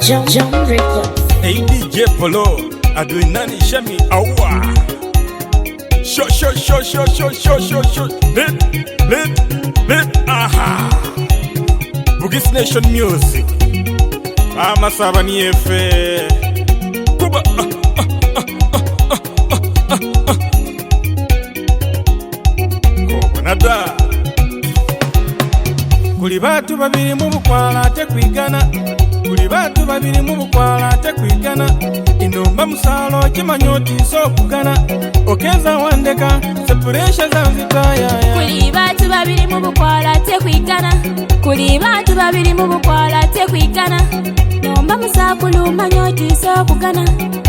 Jump Records. Hey DJ Pollo, adui nani Shamy awa. Shot. Lit. Aha. Bugis Nation Music. Amasaba ni efe. Kuba. Nada. Kuli batu babiri mu bukwala te Kwigana. Kuli batu babiri mu bukwala te Kwigana. Inomba musalo kimanyoti so kugana. Okeza wandeka separation zanzitaya. Kuli batu babiri mu bukwala te Kwigana. Kuli batu babiri mu bukwala te Kwigana. Inomba musakulu manyoti so kugana.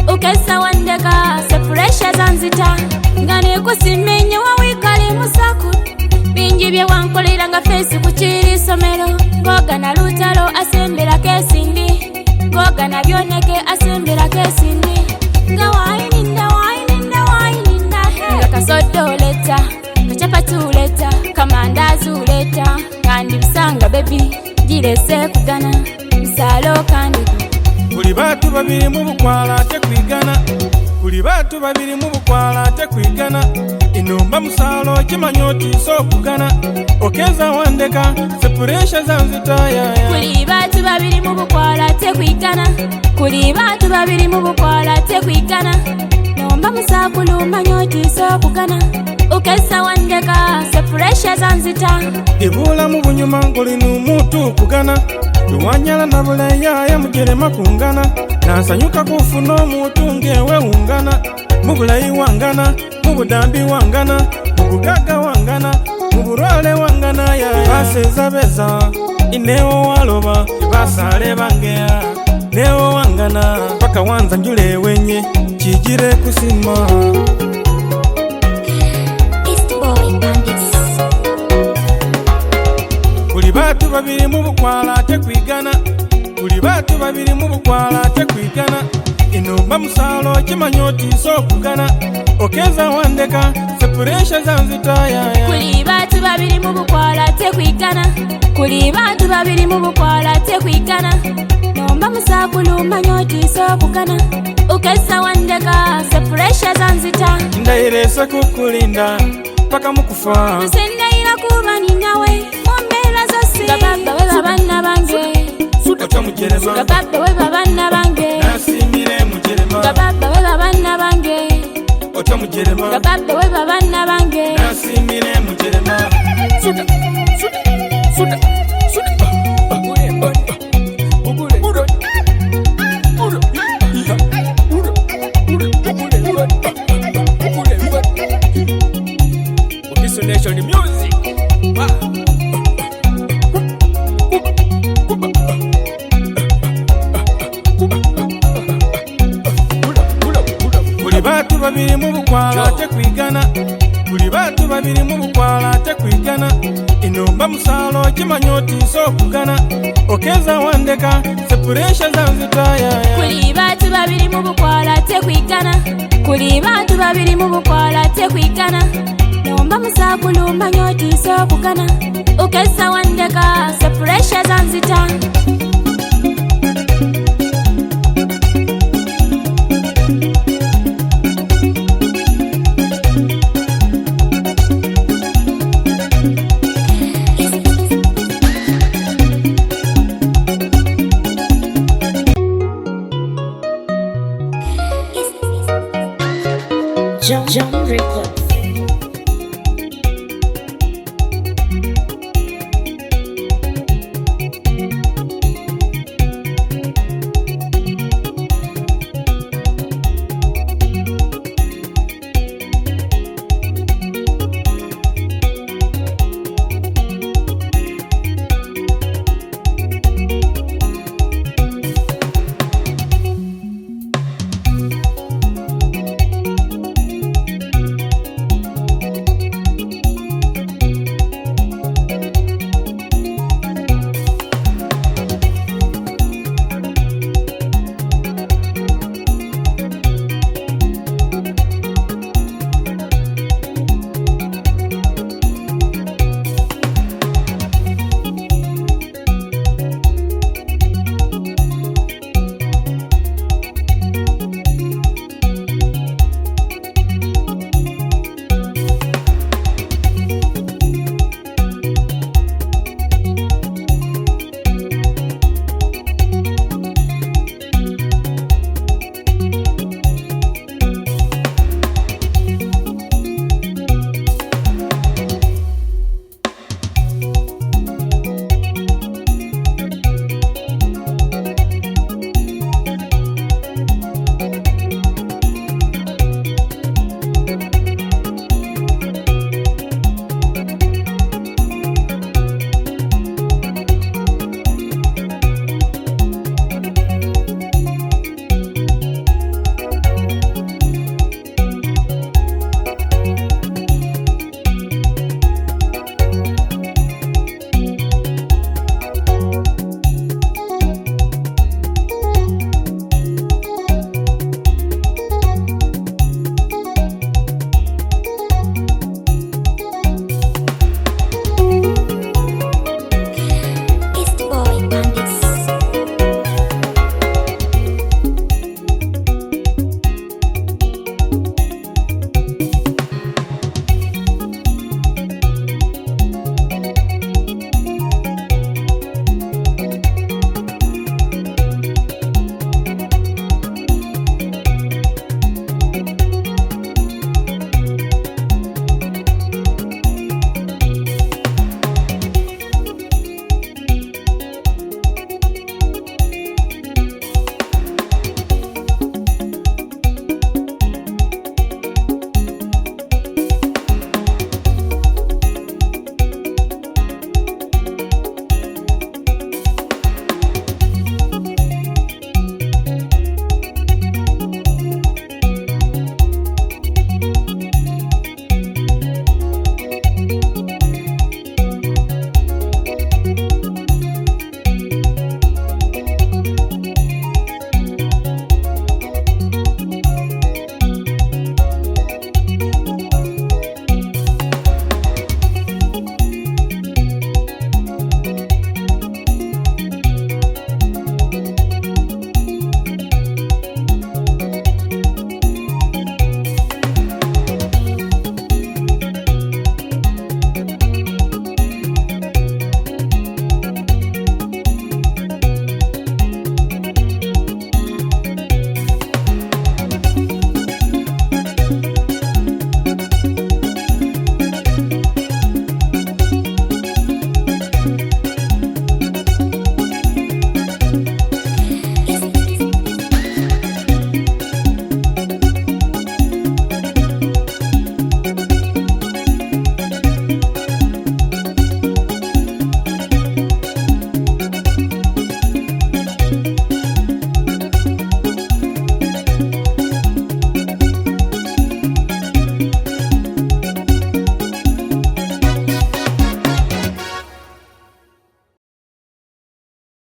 Okeza wandeka separation zanzita. Ngane kusimenya wawikali musakulu. Bingi bye wankolera nga face kuchiri somero. Ngoga na lutalo asembera kesindi. Ngoga na byoneke asembera kesindi. Nga waininda he. Nga kasodo leta, kachapatu leta, kamandazi uleta. Kandi bisanga baby, jirese kugana, misalo kandi. Kuli batu babiri mu bukwala te Kwigana. Kuli batu babiri mu bukwala te Kwigana. Inomba musalo kimanyoti so kugana. Okeza wandeka separation zanzitaya. Kuli batu babiri mu bukwala te Kwigana. Kuli batu babiri mu bukwala te Kwigana. Inomba musakulu manyoti so kugana. Okeza wandeka separation zanzita. Ibula mu bunyuma ngolinu mutu kugana. Luwanyala na buleya ya mujerema kungana. Nasanyuka kufuna omuntu ngewe ungana. Mubulayi wangana, mubudambi wangana, mubugaga wangana, muburwale wangana ya. Baseza beza, inewo waloba, basale bangea. Newo wangana, paka wanza njule wenye, chijire kusima. Kuli batu babiri mu bukwala te Kwigana. Kuli batu babiri mu bukwala te Kwigana. Inomba musalo kimanyoti so kugana. Okeza wandeka separation zanzitaya. Kuli batu babiri mu bukwala te Kwigana. Kuli batu babiri mu bukwala te Kwigana. Inomba musakulu manyoti so kugana. Okeza wandeka separation zanzita. Ndairese kukulinda paka mukufa. Musendaira kuba ninawe mumbera zose. Gababa we babana bange. Ocha mujerema. Gababa we babana bange. Nasimire mujerema. Gababa we babana bange. Ocha mujerema. Gababa we babana bange. Nasimire mujerema. Suda. Nation Music. Kuli batu babiri mu bukwala te Kwigana. Kuli batu babiri mu bukwala te Kwigana. Inomba musalo kimanyoti so kugana. Okeza wandeka separation zanzitaya. Kuli batu babiri mu bukwala te Kwigana. Kuli batu babiri mu bukwala te Kwigana. Inomba musakulu manyoti so kugana. Okeza wandeka separation zanzita. Jump Records.